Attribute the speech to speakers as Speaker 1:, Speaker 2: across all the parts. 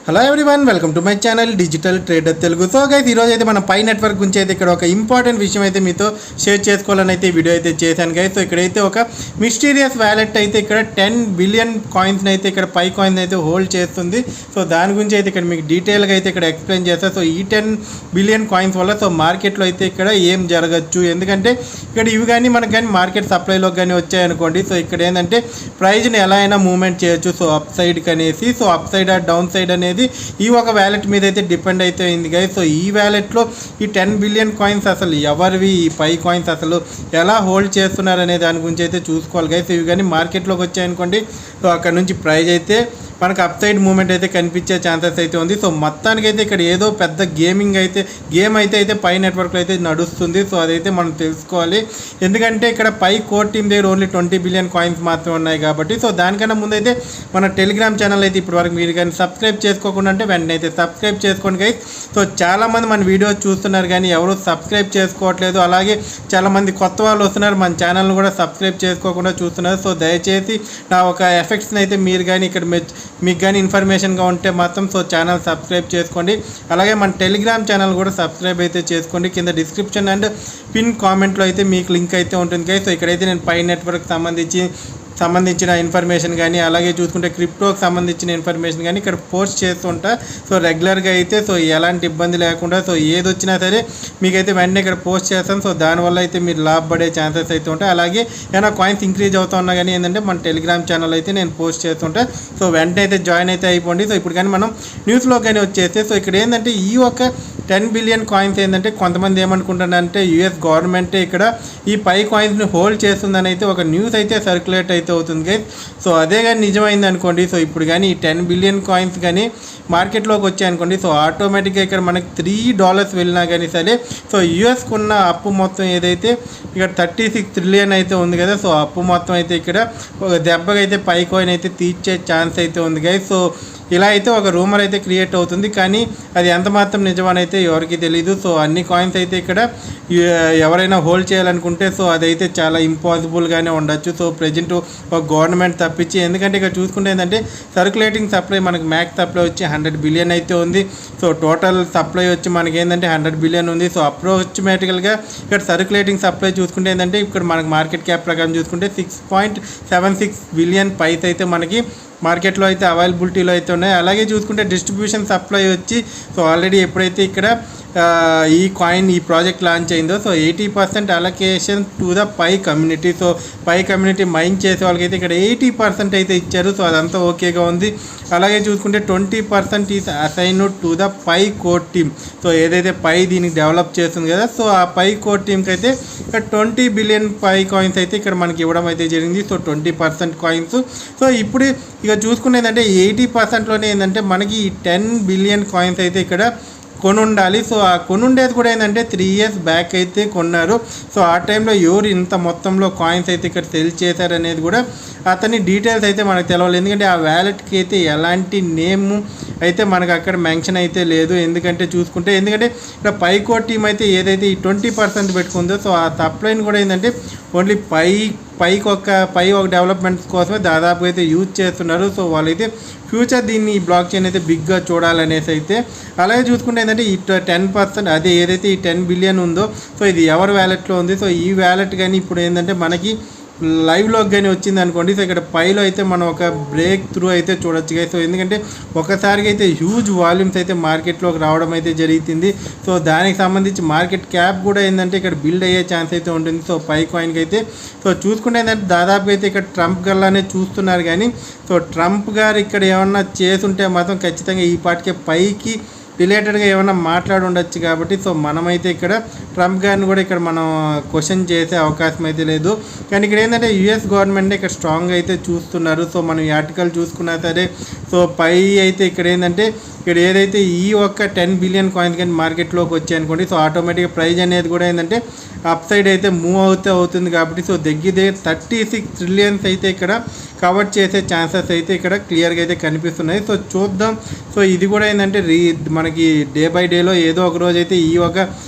Speaker 1: Hello everyone, welcome to my channel digital trader Telugu. So guys, ఈరోజు అయితే మన pi network గురించి అయితే ఇక్కడ ఒక ఇంపార్టెంట్ విషయం అయితే మీతో షేర్ చేసుకోవాలని అయితే వీడియో అయితే చేశాను గైస్. సో ఇక్కడైతే ఒక మిస్టీరియస్ వ్యాలెట్ అయితే ఇక్కడ 10 బిలియన్ కాయిన్స్ని అయితే ఇక్కడ పై కాయిన్స్ అయితే హోల్డ్ చేస్తుంది. సో దాని గురించి అయితే ఇక్కడ మీకు డీటెయిల్గా అయితే ఇక్కడ ఎక్స్ప్లెయిన్ చేస్తాను. సో ఈ 10 బిలియన్ కాయిన్స్ వల్ల సో మార్కెట్లో అయితే ఇక్కడ ఏం జరగచ్చు, ఎందుకంటే ఇక్కడ ఇవి కానీ మనకు కానీ మార్కెట్ సప్లైలోకి కానీ వచ్చాయనుకోండి. సో ఇక్కడ ఏంటంటే ప్రైజ్ని ఎలా అయినా మూవ్మెంట్ చేయొచ్చు. సో అప్ సైడ్కి అనేసి, సో అప్ సైడ్ ఆ డౌన్ సైడ్ అనేది ఈ ఒక వ్యాలెట్ మీద అయితే డిపెండ్ అయితే అయింది గైస్. సో ఈ వ్యాలెట్లో ఈ 10 బిలియన్ కాయిన్స్ అసలు ఎవరివి, ఈ పై కాయిన్స్ అసలు ఎలా హోల్డ్ చేస్తున్నారు అనే దాని గురించి అయితే చూసుకోవాలి గైస్. ఇవి కానీ మార్కెట్లోకి వచ్చాయనుకోండి, సో అక్కడ నుంచి ప్రైజ్ అయితే మనకు అప్ సైడ్ మూవ్మెంట్ అయితే కనిపించే ఛాన్సెస్ అయితే ఉంది. సో మొత్తానికైతే ఇక్కడ ఏదో పెద్ద గేమ్ అయితే పై నెట్వర్క్లో అయితే నడుస్తుంది. సో అదైతే మనం తెలుసుకోవాలి, ఎందుకంటే ఇక్కడ పై కోర్ టీమ్ దగ్గర ఓన్లీ 20 బిలియన్ కాయిన్స్ మాత్రమే ఉన్నాయి కాబట్టి. సో దానికన్నా ముందైతే మన టెలిగ్రామ్ ఛానల్ అయితే ఇప్పటి వరకు మీరు కానీ సబ్స్క్రైబ్ చేసుకోకుండా అంటే వెంటనే అయితే సబ్స్క్రైబ్ చేసుకోండి గైస్. సో చాలామంది మన వీడియోస్ చూస్తున్నారు కానీ ఎవరు సబ్స్క్రైబ్ చేసుకోవట్లేదు. అలాగే చాలామంది కొత్త వాళ్ళు వస్తున్నారు, మన ఛానల్ని కూడా సబ్స్క్రైబ్ చేసుకోకుండా చూస్తున్నారు. సో దయచేసి నా ఒక ఎఫెక్ట్స్ని అయితే మీరు కానీ ఇక్కడ మీకు కానీ ఇన్ఫర్మేషన్గా ఉంటే మాత్రం సో ఛానల్ సబ్స్క్రైబ్ చేసుకోండి. అలాగే మన టెలిగ్రామ్ ఛానల్ కూడా సబ్స్క్రైబ్ అయితే చేసుకోండి. కింద డిస్క్రిప్షన్ అండ్ పిన్ కామెంట్లో అయితే మీకు లింక్ అయితే ఉంటుంది గైస్. సో ఇక్కడైతే నేను పై నెట్వర్క్ సంబంధించిన ఇన్ఫర్మేషన్ కానీ, అలాగే చూసుకుంటే క్రిప్టోకి సంబంధించిన ఇన్ఫర్మేషన్ కానీ ఇక్కడ పోస్ట్ చేస్తుంటా. సో రెగ్యులర్గా అయితే సో ఎలాంటి ఇబ్బంది లేకుండా సో ఏది వచ్చినా సరే మీకైతే వెంటనే ఇక్కడ పోస్ట్ చేస్తాను. సో దానివల్ల అయితే మీరు లాభపడే ఛాన్సెస్ అయితే ఉంటాయి. అలాగే ఏమైనా కాయిన్స్ ఇంక్రీజ్ అవుతా ఉన్నా కానీ ఏంటంటే మన టెలిగ్రామ్ ఛానల్ అయితే నేను పోస్ట్ చేస్తుంటా. సో వెంటనే అయితే జాయిన్ అయితే అయిపోండి. సో ఇప్పుడు కానీ మనం న్యూస్లో కానీ వచ్చేస్తే, సో ఇక్కడ ఏంటంటే ఈ ఒక 10 బిలియన్ కాయిన్స్ ఏంటంటే కొంతమంది ఏమనుకుంటున్నారంటే యూఎస్ గవర్నమెంటే ఇక్కడ ఈ పై కాయిన్స్ని హోల్డ్ చేస్తుందని అయితే ఒక న్యూస్ అయితే సర్క్యులేట్ అయితే అవుతుంది గైస్. సో అదే కానీ నిజమైంది అనుకోండి, సో ఇప్పుడు కానీ ఈ 10 బిలియన్ కాయిన్స్ కానీ మార్కెట్లోకి వచ్చాయనుకోండి, సో ఆటోమేటిక్గా ఇక్కడ మనకి $3 వెళ్ళినా కానీ సరే సో యూఎస్కు ఉన్న అప్పు మొత్తం ఏదైతే ఇక్కడ 36 ట్రిలియన్ అయితే ఉంది కదా, సో అప్పు మొత్తం అయితే ఇక్కడ ఒక దెబ్బగా అయితే పై కాయిన్ అయితే తీర్చే ఛాన్స్ అయితే ఉంది గైస్. సో ఇలా అయితే ఒక రూమర్ అయితే క్రియేట్ అవుతుంది, కానీ అది ఎంత మాత్రం నిజమనైతే ఎవరికి తెలియదు. సో అన్ని కాయిన్స్ అయితే ఇక్కడ ఎవరైనా హోల్డ్ చేయాలనుకుంటే సో అదైతే చాలా ఇంపాసిబుల్గానే ఉండొచ్చు. సో ప్రజెంట్ ఒక గవర్నమెంట్ తప్పించి, ఎందుకంటే ఇక్కడ చూసుకుంటే ఏంటంటే సర్క్యులేటింగ్ సప్లై మనకి మ్యాక్స్ సప్లై వచ్చి 100 బిలియన్ అయితే ఉంది. సో టోటల్ సప్లై వచ్చి మనకి ఏంటంటే 100 బిలియన్ ఉంది. సో అప్రాక్సిమేట్గా ఇక్కడ సర్క్యులేటింగ్ సప్లై చూసుకుంటే ఏంటంటే ఇక్కడ మనకి మార్కెట్ క్యాప్ ప్రకారం చూసుకుంటే 6.76 బిలియన్ పైస్ అయితే మనకి మార్కెట్లో అయితే అవైలబిలిటీలో అయితే ఉన్నాయి. అలాగే చూసుకుంటే డిస్ట్రిబ్యూషన్ సప్లై వచ్చి సో ఆల్రెడీ ఎప్పుడైతే ఇక్కడ ఈ ప్రాజెక్ట్ లాంచ్ అయిందో so 80% allocation to the Pi community. So Pi community mined చేసే వాళ్ళకైతే ఇక్కడ 80% అయితే ఇచ్చారు. సో అదంతా ఓకేగా ఉంది. అలాగే చూసుకుంటే 20% is assign to the Pi core team. So ఏదైతే పై దీనికి డెవలప్ చేస్తుంది కదా, సో ఆ పై కోర్ టీమ్కి అయితే ఇక్కడ 20 బిలియన్ పై కాయిన్స్ అయితే ఇక్కడ మనకి ఇవ్వడం అయితే జరిగింది. So 20% coins. సో ఇప్పుడు ఇక చూసుకునేదంటే 80%లోనే ఏంటంటే మనకి ఈ 10 బిలియన్ కాయిన్స్ అయితే ఇక్కడ కొనుండాలి. సో ఆ కొనుండేది కూడా ఏంటంటే 3 ఇయర్స్ బ్యాక్ అయితే కొన్నారు. సో ఆ టైంలో ఎవరు ఇంత మొత్తంలో కాయిన్స్ అయితే ఇక్కడ సెల్ చేశారనేది కూడా అతని డీటెయిల్స్ అయితే మనకు తెలవాలి, ఎందుకంటే ఆ వ్యాలెట్కి అయితే ఎలాంటి నేమ్ అయితే మనకు అక్కడ మెన్షన్ అయితే లేదు. ఎందుకంటే ఇక్కడ పైకో టీం అయితే ఏదైతే ఈ 20% పెట్టుకుందో సో ఆ సప్లైని కూడా ఏంటంటే ఓన్లీ పైకి ఒక డెవలప్మెంట్ కోసమే దాదాపు అయితే యూజ్ చేస్తున్నారు. సో వాళ్ళైతే ఫ్యూచర్ దీన్ని ఈ బ్లాక్ చైన్ అయితే బిగ్గా చూడాలనేసి అయితే. అలాగే చూసుకుంటే ఏంటంటే ఈ 10% అదే ఏదైతే ఈ 10 బిలియన్ ఉందో సో ఇది ఎవరి వ్యాలెట్లో ఉంది. సో ఈ వ్యాలెట్ కానీ ఇప్పుడు ఏంటంటే మనకి లైవ్లోకి కానీ వచ్చింది అనుకోండి, సో ఇక్కడ పైలో అయితే మనం ఒక బ్రేక్ త్రూ అయితే చూడొచ్చు కదా. సో ఎందుకంటే ఒకసారిగా అయితే హ్యూజ్ వాల్యూమ్స్ అయితే మార్కెట్లోకి రావడం అయితే జరుగుతుంది. సో దానికి సంబంధించి మార్కెట్ క్యాప్ కూడా ఏంటంటే ఇక్కడ బిల్డ్ అయ్యే ఛాన్స్ అయితే ఉంటుంది. సో పై కాయిన్కి అయితే సో చూసుకుంటే ఏంటంటే దాదాపు అయితే ఇక్కడ ట్రంప్ గల్లానే చూస్తున్నారు, కానీ సో ట్రంప్ గారు ఇక్కడ ఏమన్నా చేసుంటే మాత్రం ఖచ్చితంగా ఈ పాటికే పైకి రిలేటెడ్గా ఏమైనా మాట్లాడి ఉండొచ్చు. కాబట్టి సో మనమైతే ఇక్కడ ట్రంప్ గారిని కూడా ఇక్కడ మనం క్వశ్చన్ చేసే అవకాశం అయితే లేదు. కానీ ఇక్కడ ఏంటంటే యూఎస్ గవర్నమెంట్ ఇక్కడ స్ట్రాంగ్ అయితే చూస్తున్నారు. సో మనం ఈ ఆర్టికల్ చూసుకున్నా సరే సో పై అయితే ఇక్కడ ఏంటంటే ఇక్కడ ఏదైతే ఈ ఒక్క 10 బిలియన్ కాయిన్స్ కానీ మార్కెట్లోకి వచ్చాయనుకోండి, సో ఆటోమేటిక్గా ప్రైజ్ అనేది కూడా ఏంటంటే అప్ సైడ్ అయితే మూవ్ అవుతుంది. కాబట్టి సో దగ్గర 36 ట్రిలియన్స్ అయితే ఇక్కడ కవర్ చేసే ఛాన్సెస్ అయితే ఇక్కడ క్లియర్గా అయితే కనిపిస్తున్నాయి. సో చూద్దాం. సో ఇది కూడా ఏంటంటే మనకి డే బై డేలో ఏదో ఒక రోజు అయితే ఈ ఒక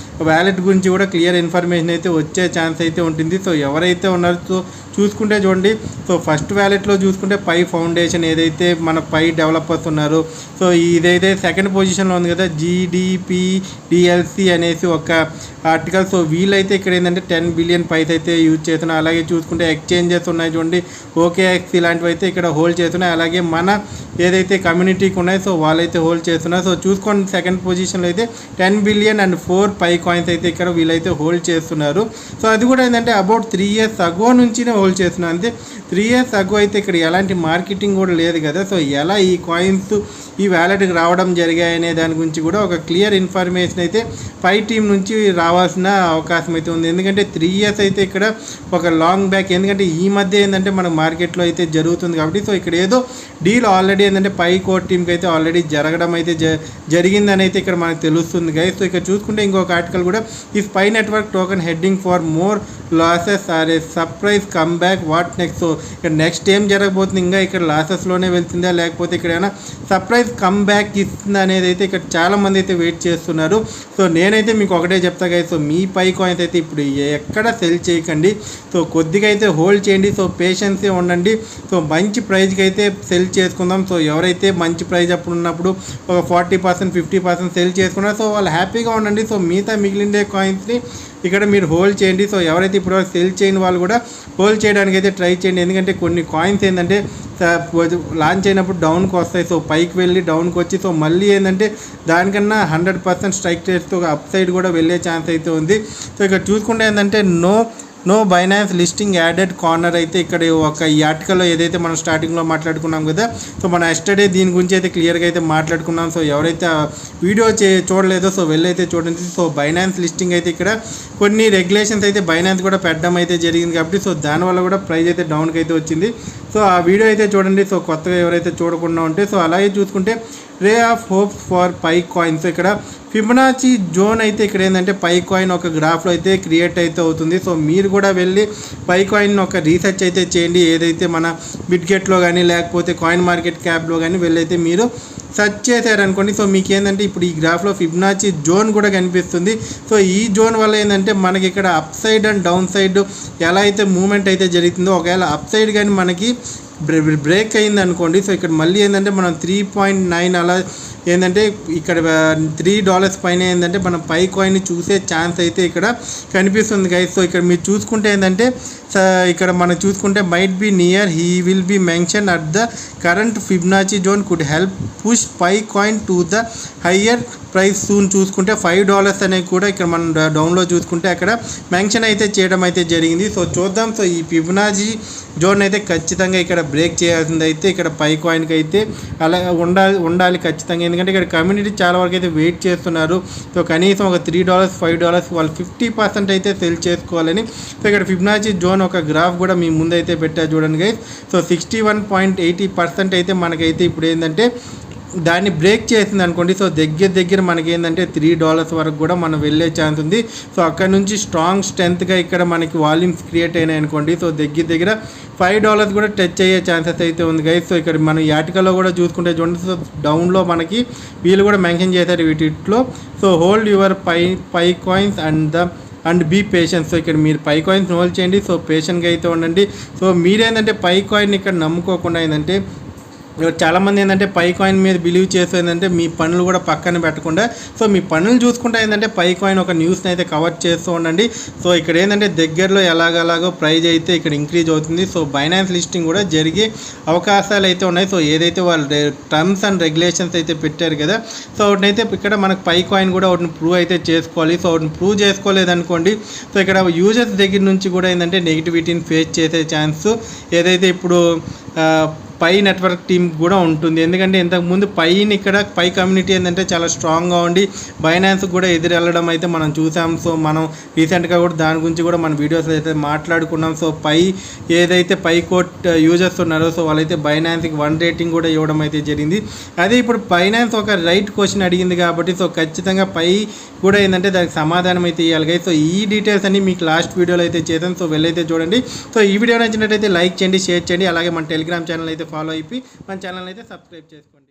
Speaker 1: వ్యాలెట్ గురించి కూడా క్లియర్ ఇన్ఫర్మేషన్ అయితే వచ్చే ఛాన్స్ అయితే ఉంటుంది. సో ఎవరైతే ఉన్నారో చూసుకుంటే చూడండి. సో ఫస్ట్ వ్యాలెట్లో చూసుకుంటే పై ఫౌండేషన్ ఏదైతే మన పై డెవలపర్స్ ఉన్నారో, సో ఇదైతే సెకండ్ పొజిషన్లో ఉంది కదా GDPDLC అనేసి ఒక ఆర్టికల్. సో వీళ్ళైతే ఇక్కడ ఏంటంటే 10 బిలియన్ పైస్ అయితే యూజ్ చేస్తున్నారు. అలాగే చూసుకుంటే ఎక్స్చేంజెస్ ఉన్నాయి చూడండి, OKX ఇలాంటివి అయితే ఇక్కడ హోల్డ్ చేస్తున్నాయి. అలాగే మన ఏదైతే కమ్యూనిటీకి ఉన్నాయో సో వాళ్ళైతే హోల్డ్ చేస్తున్నారు. సో చూసుకోండి సెకండ్ పొజిషన్లో అయితే 10 బిలియన్ అండ్ 4 పై కాయిన్స్ అయితే ఇక్కడ వీళ్ళైతే హోల్డ్ చేస్తున్నారు. సో అది కూడా ఏంటంటే అబౌట్ 3 ఇయర్స్ అగో నుంచినే హోల్డ్ చేస్తున్నారు. అంతే 3 ఇయర్స్ అగో అయితే ఇక్కడ ఎలాంటి మార్కెటింగ్ కూడా లేదు కదా. సో ఎలా ఈ కాయిన్స్ ఈ వ్యాలెట్కి రావడం జరిగాయనే దాని గురించి కూడా ఒక క్లియర్ ఇన్ఫర్మేషన్ అయితే పై టీం నుంచి రావాల్సిన అవకాశం అయితే ఉంది. ఎందుకంటే 3 ఇయర్స్ అయితే ఇక్కడ ఒక లాంగ్ బ్యాక్, ఎందుకంటే ఈ మధ్య ఏంటంటే మన మార్కెట్లో అయితే జరుగుతుంది కాబట్టి. సో ఇక్కడ ఏదో డీల్ ఆల్రెడీ ఏంటంటే పై కోర్ టీంకి అయితే ఆల్రెడీ జరగడం అయితే జరిగిందని అయితే ఇక్కడ మనకు తెలుస్తుంది గైస్. సో ఇక్కడ చూసుకుంటే ఇంకొక ఆర్టికల్ కూడా, ఈ స్పై network token heading for more losses or a surprise comeback, what next. So ఇక్కడ నెక్స్ట్ ఏం జరగబోతుంది, ఇంకా ఇక్కడ లాసెస్లోనే వెళ్తుందా లేకపోతే ఇక్కడ ఏమైనా సర్ప్రైజ్ కమ్ బ్యాక్ ఇస్తుందా అనేది అయితే ఇక్కడ చాలామంది అయితే వెయిట్ చేస్తున్నారు. సో నేనైతే మీకు ఒకటే చెప్తా గైస్, సో మీ పై కాయిన్స్ అయితే ఇప్పుడు ఎక్కడ సెల్ చేయకండి. సో కొద్దిగా అయితే హోల్డ్ చేయండి. సో పేషెన్సే ఉండండి. సో మంచి ప్రైజ్కి అయితే సెల్ చేసుకుందాం. సో ఎవరైతే మంచి ప్రైజ్ అప్పుడు ఉన్నప్పుడు ఒక 40% 50% సెల్ చేసుకున్నారు, సో వాళ్ళు హ్యాపీగా ఉండండి. సో మిగతా మిగిలిండే కాయిన్స్ని ఇక్కడ మీరు హోల్డ్ చేయండి. సో ఎవరైతే ఇప్పుడు సెల్ చేయని వాళ్ళు కూడా హోల్డ్ చేయడానికి అయితే ట్రై చేయండి. ఎందుకంటే కొన్ని కాయిన్స్ ఏంటంటే లాంచ్ అయినప్పుడు డౌన్కి వస్తాయి. సో పైకి వెళ్ళి డౌన్కి వచ్చి సో మళ్ళీ ఏంటంటే దానికన్నా 100% స్ట్రైక్ రేట్తో అప్ సైడ్ కూడా వెళ్ళే ఛాన్స్ అయితే ఉంది. సో ఇక్కడ చూసుకుంటే ఏంటంటే no Binance listing added corner అయితే ఇక్కడ ఒక ఈ ఆర్టికల్లో ఏదైతే మనం స్టార్టింగ్లో మాట్లాడుకున్నాం కదా. సో మన ఎస్టర్డే దీని గురించి అయితే క్లియర్గా అయితే మాట్లాడుకున్నాం. సో ఎవరైతే వీడియో చూడలేదో సో వెళ్ళైతే చూడండి. సో బైనాన్స్ లిస్టింగ్ అయితే ఇక్కడ కొన్ని రెగ్యులేషన్స్ అయితే బైనాన్స్ కూడా పెట్టడం అయితే జరిగింది కాబట్టి సో దానివల్ల కూడా ప్రైస్ అయితే డౌన్కి అయితే వచ్చింది. సో ఆ వీడియో అయితే చూడండి. సో కొత్తగా ఎవరైతే చూడకుండా ఉంటే సో అలాగే చూసుకుంటే ray of hopes for Pi coins, ఇక్కడ ఫిబొనాచి జోన్ అయితే ఇక్కడ ఏంటంటే పై కాయిన్ ఒక గ్రాఫ్లో అయితే క్రియేట్ అయితే అవుతుంది. సో మీరు కూడా వెళ్ళి పై కాయిన్ ఒక రీసెర్చ్ అయితే చేయండి. ఏదైతే మన బిట్గెట్లో కానీ లేకపోతే కాయిన్ మార్కెట్ క్యాప్లో కానీ వెళ్ళైతే మీరు సెర్చ్ చేశారనుకోండి. సో మీకు ఏంటంటే ఇప్పుడు ఈ గ్రాఫ్లో ఫిబొనాచి జోన్ కూడా కనిపిస్తుంది. సో ఈ జోన్ వల్ల ఏంటంటే మనకి ఇక్కడ up side and down side ఎలా అయితే మూమెంట్ అయితే జరుగుతుందో, ఒకవేళ అప్ సైడ్ కానీ మనకి బ్రేక్ అయింది అనుకోండి. సో ఇక్కడ మళ్ళీ ఏంటంటే మనం 3.9 అలా ఏంటంటే ఇక్కడ $3 పైన ఏంటంటే మనం పై కాయిన్ని చూసే ఛాన్స్ అయితే ఇక్కడ కనిపిస్తుంది గైస్. సో ఇక్కడ మీరు చూసుకుంటే ఏంటంటే ఇక్కడ మనం చూసుకుంటే might be near he will be mention at the current Fibonacci zone could help push Pi coin to the higher price soon. చూసుకుంటే $5 అనేవి కూడా ఇక్కడ మనం డౌన్లో చూసుకుంటే అక్కడ మెన్షన్ అయితే చేయడం అయితే జరిగింది. సో చూద్దాం. సో ఈ ఫిబొనాచి జోన్ అయితే ఖచ్చితంగా ఇక్కడ బ్రేక్ చేయాల్సింది అయితే ఇక్కడ పై కాయిన్కి అయితే అలా ఉండాలి ఖచ్చితంగా. ఎందుకంటే ఇక్కడ కమ్యూనిటీ చాలా వరకు అయితే వెయిట్ చేస్తున్నారు. సో కనీసం ఒక $3 $5 వాళ్ళు 50% అయితే సెల్ చేసుకోవాలని. సో ఇక్కడ ఫిబొనాచి జోన్ ఒక గ్రాఫ్ కూడా మీ ముందైతే పెట్టా చూడండి గైస్. సో 61.80% అయితే మనకైతే ఇప్పుడు ఏంటంటే దాన్ని బ్రేక్ చేసింది అనుకోండి. సో దగ్గర మనకి ఏంటంటే $3 వరకు కూడా మనం వెళ్ళే ఛాన్స్ ఉంది. సో అక్కడ నుంచి స్ట్రాంగ్ స్ట్రెంత్గా ఇక్కడ మనకి వాల్యూమ్స్ క్రియేట్ అయినాయి అనుకోండి. సో దగ్గర $5 కూడా టచ్ అయ్యే ఛాన్సెస్ అయితే ఉంది గైస్. సో ఇక్కడ మనం ఈ ఆర్టికల్లో కూడా చూసుకుంటే చూడండి. సో డౌన్లో మనకి వీళ్ళు కూడా మెన్షన్ చేశారు వీటిలో. So hold your Pi coins and be patience. So ఇక్కడ మీరు పై కాయిన్స్ హోల్డ్ చేయండి. సో పేషెంట్గా అయితే ఉండండి. సో మీరేంటంటే పై కాయిన్ ఇక్కడ నమ్ముకోకుండా ఏంటంటే చాలామంది ఏంటంటే పై కాయిన్ మీద బిలీవ్ చేస్తూ ఏంటంటే మీ పనులు కూడా పక్కన పెట్టకుండా సో మీ పనులు చూసుకుంటే ఏంటంటే పై కాయిన్ ఒక న్యూస్ని అయితే కవర్ చేస్తూ ఉండండి. సో ఇక్కడ ఏంటంటే దగ్గరలో ఎలాగలాగో ప్రైజ్ అయితే ఇక్కడ ఇంక్రీజ్ అవుతుంది. సో బైనాన్స్ లిస్టింగ్ కూడా జరిగే అవకాశాలు అయితే ఉన్నాయి. సో ఏదైతే వాళ్ళు టర్మ్స్ అండ్ రెగ్యులేషన్స్ అయితే పెట్టారు కదా. సో వాటినైతే ఇక్కడ మనకు పై కాయిన్ కూడా వాటిని ప్రూవ్ అయితే చేసుకోవాలి. సో వాటిని ప్రూవ్ చేసుకోలేదనుకోండి. సో ఇక్కడ యూజర్స్ దగ్గర నుంచి కూడా ఏంటంటే నెగిటివిటీని ఫేస్ చేసే ఛాన్స్ ఏదైతే ఇప్పుడు పై నెట్వర్క్ టీమ్ కూడా ఉంటుంది. ఎందుకంటే ఇంతకుముందు ఇక్కడ పై కమ్యూనిటీ ఏంటంటే చాలా స్ట్రాంగ్గా ఉండి బైనాన్స్ కూడా ఎదురెళ్ళడం అయితే మనం చూసాం. సో మనం రీసెంట్గా కూడా దాని గురించి కూడా మన వీడియోస్ అయితే మాట్లాడుకున్నాం. సో ఏదైతే పై కోట్ యూజర్స్ ఉన్నారో సో వాళ్ళైతే బైనాన్స్కి 1 రేటింగ్ కూడా ఇవ్వడం అయితే జరిగింది. అదే ఇప్పుడు బైనాన్స్ ఒక రైట్ క్వశ్చన్ అడిగింది కాబట్టి సో ఖచ్చితంగా పై కూడా ఏంటంటే దానికి సమాధానం అయితే ఇవ్వాలి. సో ఈ డీటెయిల్స్ అన్ని మీకు లాస్ట్ వీడియోలో అయితే చేద్దాం. సో వెళ్ళైతే చూడండి. సో ఈ వీడియో నచ్చినట్టయితే లైక్ చేయండి, షేర్ చేయండి. అలాగే మన టెలిగ్రామ్ ఛానల్ అయితే ఫాలో అయిపోయి మన ఛానల్ అయితే సబ్స్క్రైబ్ చేసుకోండి.